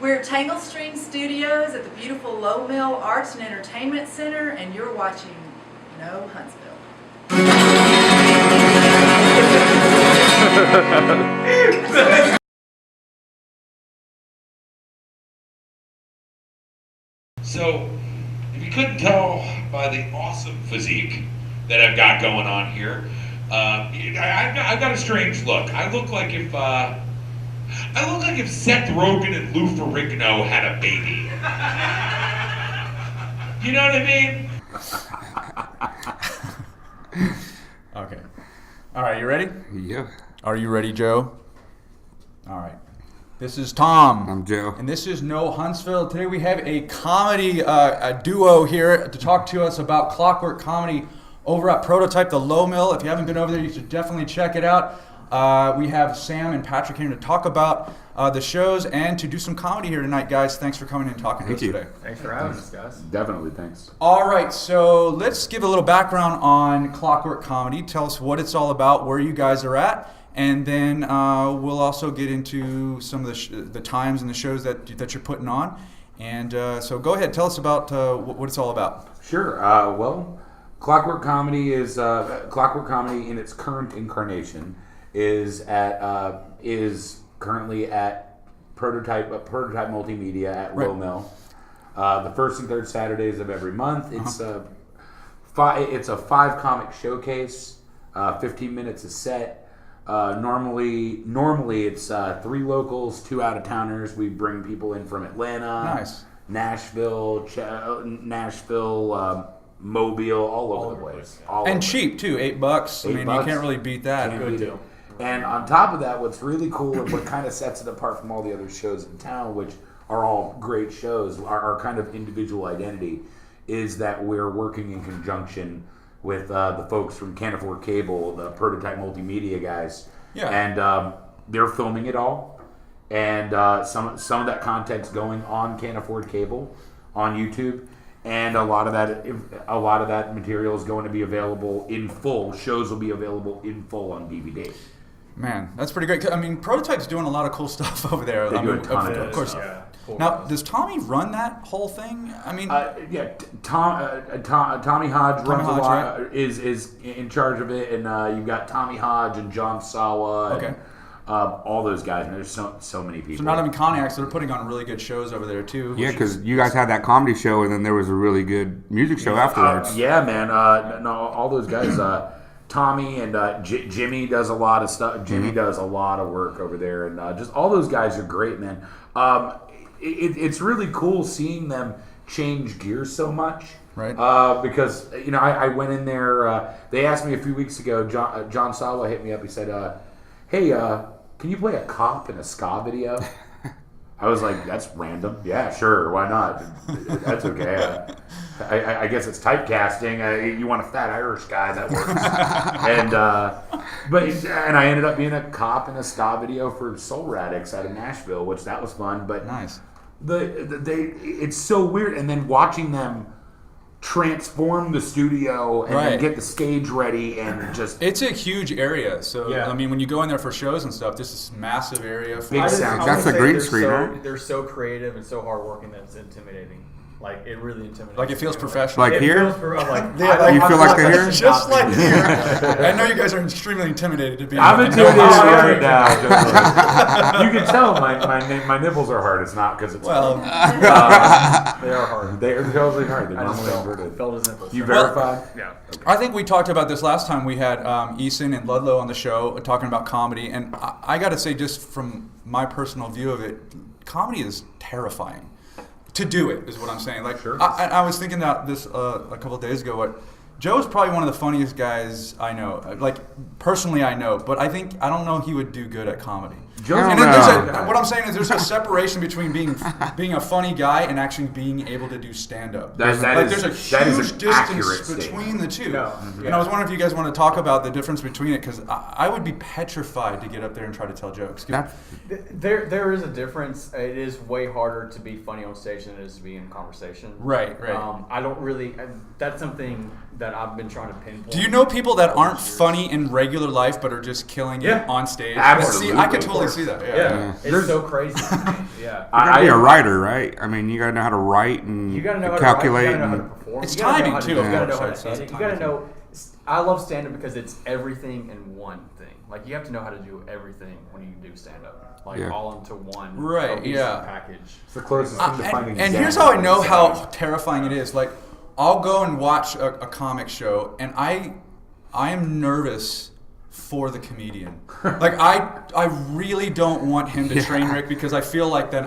We're at Tangle String Studios at the beautiful Low Mill Arts and Entertainment Center, and you're watching No Huntsville. So, if you couldn't tell by the awesome physique that I've got going on here, I've got a strange look. I look like if Seth Rogen and Lou Ferrigno had a baby. You know what I mean? Okay. All right, you ready? Yeah. Are you ready, Joe? All right. This is Tom. I'm Joe. And this is No Huntsville. Today we have a comedy a duo here to talk to us about Clockwork Comedy over at Prototype, the Low Mill. If you haven't been over there, you should definitely check it out. We have Sam and Patrick here to talk about the shows and to do some comedy here tonight, guys. Thanks for coming and talking to us today. Thanks for having us, guys. Definitely, thanks. All right, so let's give a little background on Clockwork Comedy. Tell us what it's all about, where you guys are at, and then we'll also get into some of the times and the shows that you're putting on. And so go ahead, tell us about what it's all about. Sure. Well, Clockwork Comedy is Clockwork Comedy in its current incarnation is currently at Prototype Multimedia at Low Mill. The first and third Saturdays of every month. It's a 5 comic showcase. 15 minutes a set. Normally it's 3 locals, 2 out of towners. We bring people in from Atlanta, Nashville, Mobile, all over the place. And cheap too, $8. I mean, you can't really beat that. Good deal. And on top of that, what's really cool and what kind of sets it apart from all the other shows in town, which are all great shows, our kind of individual identity, is that we're working in conjunction with the folks from Can't Afford Cable, the Prototype Multimedia guys. Yeah. And they're filming it all. And some of that content's going on Can't Afford Cable on YouTube. And a lot of that material is going to be available in full. Shows will be available in full on DVD. Man, that's pretty great. I mean, Prototype's doing a lot of cool stuff over there. They do a ton of course. Yeah, cool. Now, does Tommy run that whole thing? I mean, Tommy Hodge runs a lot. Right? Is in charge of it, and you've got Tommy Hodge and John Sawa. Okay. And, all those guys. And there's so many people. So not even Coniacs, they're putting on really good shows over there too. Yeah, because you guys had that comedy show, and then there was a really good music show afterwards. Yeah, man. No, all those guys. Tommy and Jimmy does a lot of stuff. Jimmy does a lot of work over there, and just all those guys are great, man. It's really cool seeing them change gears so much. Right. Because I went in there. They asked me a few weeks ago. John Sawa hit me up. He said, "Hey, can you play a cop in a ska video?" I was like, "That's random. Yeah, sure. Why not? That's okay. I guess it's typecasting. You want a fat Irish guy, that works." and I ended up being a cop in a ska video for Soul Radix out of Nashville, which that was fun. But nice. It's so weird, and then watching them transform the studio and then get the stage ready and just... It's a huge area. So, I mean, when you go in there for shows and stuff, this is a massive area. Big sound. That's a green screen, right? They're so creative and so hardworking that it's intimidating. Like, it really intimidates. Like, it feels professional. Like here? You feel like they're here? Just like here. I know you guys are extremely intimidated to be I'm intimidated right now. You can tell my nipples are hard. It's not because it's hard. They are hard. They are totally hard. They're normally inverted. Felt his nipples. You verified? Yeah. Okay. I think we talked about this last time. We had Eason and Ludlow on the show talking about comedy. And I got to say, just from my personal view of it, comedy is terrifying. To do it is what I'm saying. Like, sure. I was thinking about this a couple of days ago. Joe's probably one of the funniest guys I know. Like, personally, I know, but I don't know he would do good at comedy. What I'm saying is there's a separation between being a funny guy and actually being able to do stand-up. There's a huge distance between the two. And I was wondering if you guys want to talk about the difference between it, because I would be petrified to get up there and try to tell jokes. There is a difference. It is way harder to be funny on stage than it is to be in conversation. Right. I don't really... That's something that I've been trying to pinpoint. Do you know people that aren't funny in regular life but are just killing it on stage? Absolutely. See, I could totally see that. Yeah, it's so crazy. Yeah, You gotta be a writer, right? I mean, you gotta know how to write and you gotta know calculate. how to write, you gotta know how to perform. It's you gotta timing, know how to, too. You gotta know how Yeah. to edit. You gotta know. I love stand-up because it's everything in one thing. Like you have to know how to do everything when you do stand-up, like all into one package. It's the closest thing to finding. And here's how I know how terrifying it is. Like, I'll go and watch a comic show, and I am nervous for the comedian. Like, I really don't want him to train wreck because I feel like then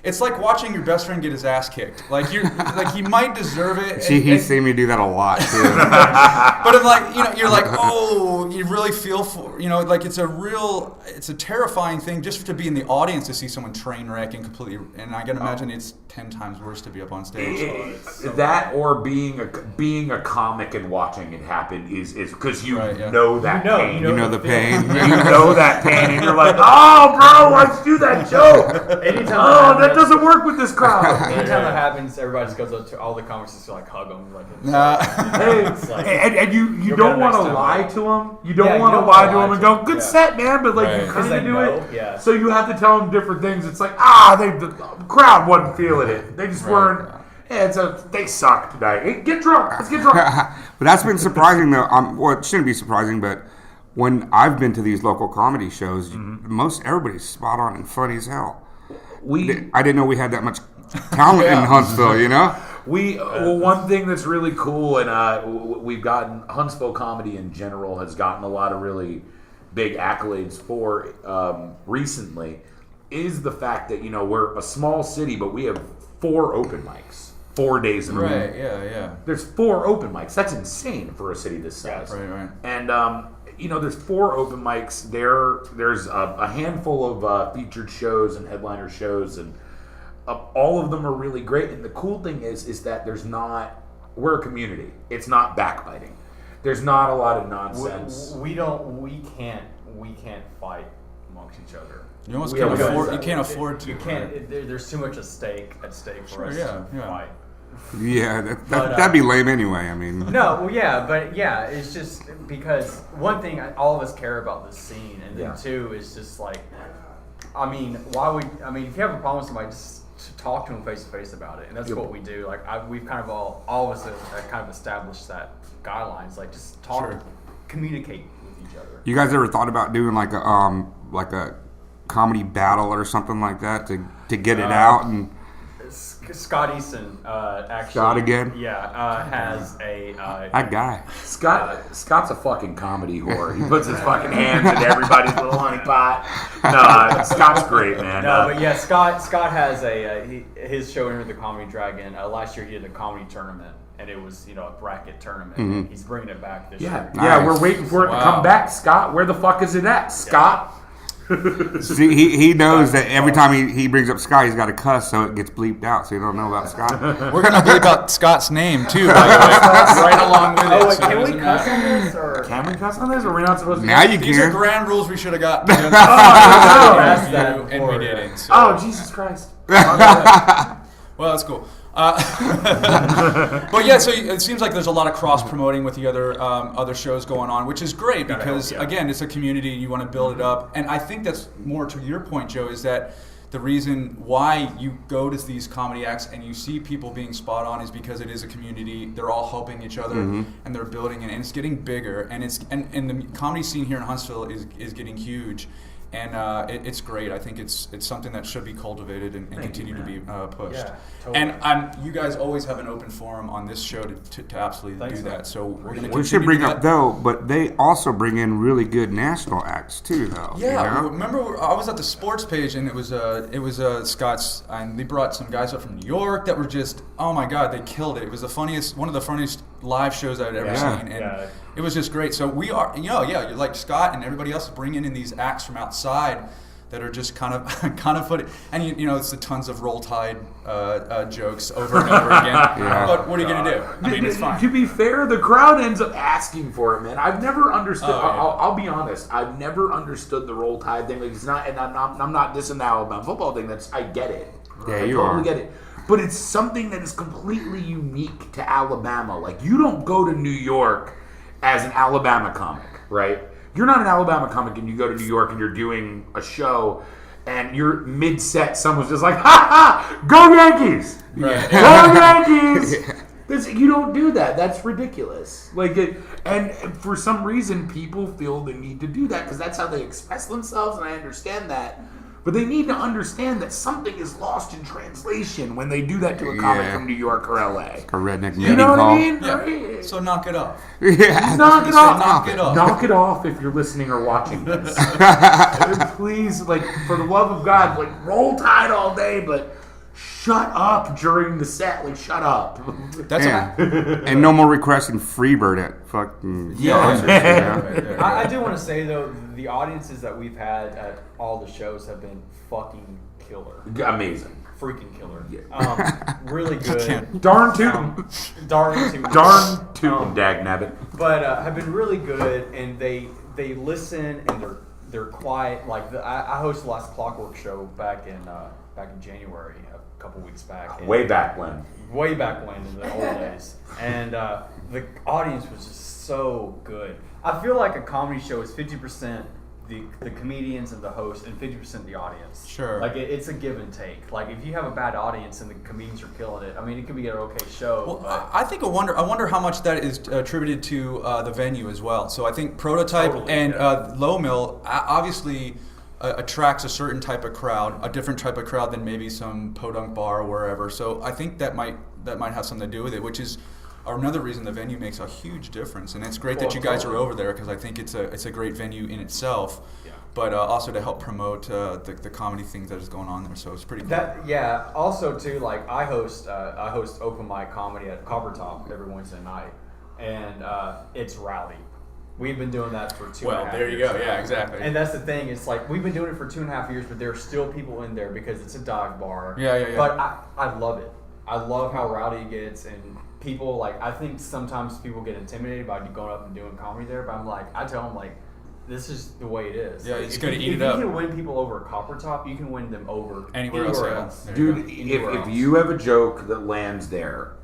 it's like watching your best friend get his ass kicked. Like he might deserve it. He's seen me do that a lot too. But I'm like, you're like, oh, you really feel for, like it's a terrifying thing just to be in the audience to see someone train wreck and completely, and I can imagine it's 10 times worse to be up on stage. That or being a comic and watching it happen is because you know that pain. You know the pain. You know that pain, and you're like, oh, bro, let's do that joke. Anytime that doesn't work with this crowd. Anytime that happens, everybody just goes up to all the comics to like hug them. Like, And you don't want to lie to them. You don't want to lie to them and go, good set, man. But like you kind of do it. Yeah. So you have to tell them different things. It's like, the crowd wasn't feeling it. They just weren't. And so they suck tonight. Hey, get drunk. Let's get drunk. But that's been surprising though. Well, it shouldn't be surprising, but when I've been to these local comedy shows, most everybody's spot on and funny as hell. I didn't know we had that much talent in Huntsville, one thing that's really cool, and we've gotten, Huntsville comedy in general has gotten a lot of really big accolades for recently, is the fact that, we're a small city, but we have 4 open mics, 4 days a week. Right, yeah. There's 4 open mics. That's insane for a city this size. Right. And, there's 4 open mics. There's a handful of featured shows and headliner shows, and all of them are really great. And the cool thing is that we're a community. It's not backbiting. There's not a lot of nonsense. We can't fight amongst each other. You almost can't afford. You can't afford to. You can't. There's too much at stake for us to fight. Yeah, that'd be lame anyway. I mean, it's just because one thing all of us care about this scene, and then two is just like, if you have a problem with somebody, just talk to them face to face about it, and that's what we do. Like we've kind of all of us have kind of established that guidelines. Like just talk, communicate with each other. You guys ever thought about doing like a comedy battle or something like that to get it out and? Scott Eason, actually. Scott again? Yeah, has a... that guy. Scott's a fucking comedy whore. He puts his fucking hands in everybody's little honey pot. No, Scott's great, man. No, but yeah, Scott has his show, Enter the Comedy Dragon. Last year he did a comedy tournament, and it was, a bracket tournament. Mm-hmm. He's bringing it back this year. Nice. Yeah, we're waiting for it to come back. Scott, where the fuck is it at? Scott? See, he knows that every time he brings up Scott, he's got to cuss, so it gets bleeped out, so you don't know about Scott. We're going to bleep out Scott's name, too, by the way, right along with it. Wait, can we cuss on this? Or? Can we cuss on this? Or are we not supposed to? Now you These can. are grand rules we should have got. And we didn't. So. Oh, Jesus Christ. Well, that's cool. But yeah, so it seems like there's a lot of cross promoting with the other shows going on, which is great because again, it's a community and you want to build it up. And I think that's more to your point, Joe, is that the reason why you go to these comedy acts and you see people being spot on is because it is a community. They're all helping each other and they're building it, and it's getting bigger. And and the comedy scene here in Huntsville is getting huge. And it's great. I think it's something that should be cultivated and continue to be pushed. Yeah, totally. And you guys always have an open forum on this show to absolutely do that. So we're going to We should bring up though, but they also bring in really good national acts too, though. Yeah, remember I was at the sports page and it was Scott's, and they brought some guys up from New York that were just, oh my God, they killed it. It was one of the funniest live shows I'd ever seen, and it was just great. So we are, like Scott and everybody else bringing in these acts from outside that are just kind of funny, and it's the tons of Roll Tide jokes over and over again. But what are you gonna do? I mean, it's fine. To be fair, the crowd ends up asking for it, man. I've never understood. I'll be honest. I've never understood the Roll Tide thing. Like, it's not, and I'm not dissing the Alabama football thing. I get it. Yeah, I totally get it. But it's something that is completely unique to Alabama. Like, you don't go to New York as an Alabama comic, right? you're not an Alabama comic and you go to New York and you're doing a show and you're mid-set, someone's just like, ha ha, go Yankees! Right. Go Yankees! You don't do that. That's ridiculous. And for some reason, people feel the need to do that because that's how they express themselves, and I understand that. But they need to understand that something is lost in translation when they do that to a comic from New York or LA. A redneck You know what I mean? Yeah. So knock it off. Yeah. Knock it off. Knock it off. Knock it off if you're listening or watching this. Please, for the love of God, roll Tide all day, but shut up during the set. Shut up. That's and no more requesting Freebird at fucking concerts, I do want to say though, the audiences that we've had at all the shows have been fucking killer. Amazing. Freaking killer. Yeah. Really good. Darn tootin'. Darn tootin'. Darn tootin', dagnabbit. But have been really good, and they listen, and they're quiet. I hosted the last Clockwork show back in January, a couple weeks back. Way back when. Way back when in the old days, and the audience was just so good. I feel like a comedy show is 50% the comedians and the host, and 50% the audience. Sure. It's a give and take. If you have a bad audience and the comedians are killing it, I mean, it could be an okay show. Well, but I think I wonder how much that is attributed to the venue as well. So I think Prototype and Low Mill obviously attracts a certain type of crowd, a different type of crowd than maybe some podunk bar or wherever. So I think that might have something to do with it, which is another reason the venue makes a huge difference. And it's great that you guys are over there because I think it's a great venue in itself. Yeah. But also to help promote the comedy things that is going on there, so it's pretty cool. Also too, I host open mic comedy at Copper Top every Wednesday night, and it's rowdy. We've been doing that for 2.5 years. Well, there you go. Yeah, exactly. And that's the thing. It's we've been doing it for 2.5 years, but there are still people in there because it's a dive bar. Yeah. But I love it. I love how rowdy it gets, and people I think sometimes people get intimidated by going up and doing comedy there, but I tell them this is the way it is. Yeah, it's going to eat it up. If you can win people over at Copper Top, you can win them over anywhere else. Dude, if you have a joke that lands there,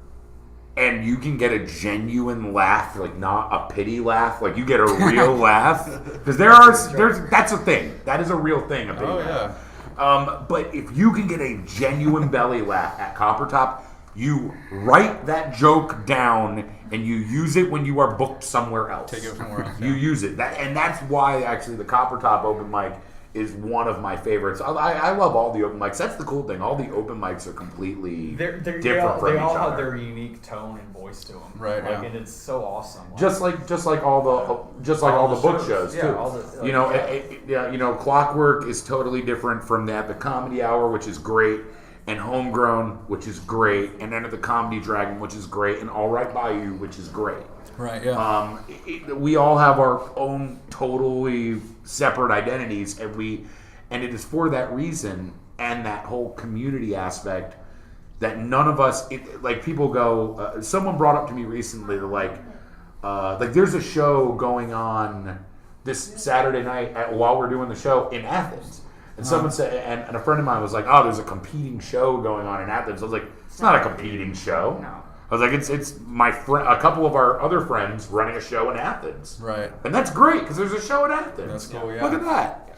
and you can get a genuine laugh, not a pity laugh, you get a real laugh, because that's a thing. That is a real thing. A pity laugh. Yeah. But if you can get a genuine belly laugh at Copper Top, you write that joke down and you use it when you are booked somewhere else. Take it somewhere else. You use it, and that's why actually the Copper Top open mic is one of my favorites. I love all the open mics. That's the cool thing. All the open mics are completely different from each other. They all have their unique tone and voice to them. Right. And it's so awesome. Just like all the book shows too. Clockwork is totally different from that. The Comedy Hour, which is great, and Homegrown, which is great, and then at the Comedy Dragon, which is great, and All Right By You, which is great. Right, yeah. We all have our own totally separate identities, and it is for that reason and that whole community aspect that none of us, people go, someone brought up to me recently, there's a show going on this Saturday night while we're doing the show in Athens. And someone said, and a friend of mine was like, "Oh, there's a competing show going on in Athens." I was like, "It's not a competing show." No. I was like, "It's my a couple of our other friends running a show in Athens." Right. And that's great because there's a show in Athens. That's cool. Yeah. Look at that.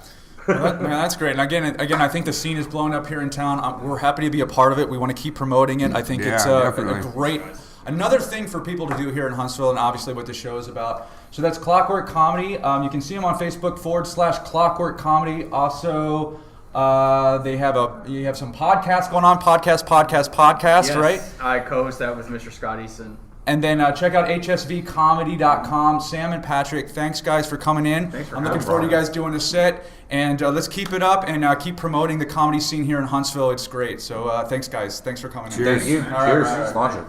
Well, that's great. And again, I think the scene is blowing up here in town. We're happy to be a part of it. We want to keep promoting it. I think it's a great. Another thing for people to do here in Huntsville, and obviously what the show is about. So that's Clockwork Comedy. You can see them on Facebook /Clockwork Comedy. Also, you have some podcasts going on. Podcast, yes, right? I co-host that with Mr. Scott Easton. And then check out hsvcomedy.com. Sam and Patrick, thanks guys for coming in. I'm looking forward to you guys doing a set. And let's keep it up and keep promoting the comedy scene here in Huntsville. It's great. So thanks guys. Thanks for coming in. Thank you. Cheers. Let's launch it.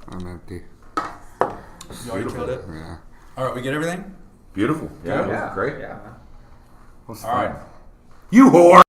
I'm empty. You already killed it? Yeah. All right, we get everything? Beautiful. Yeah, great. Yeah. All right. You whore!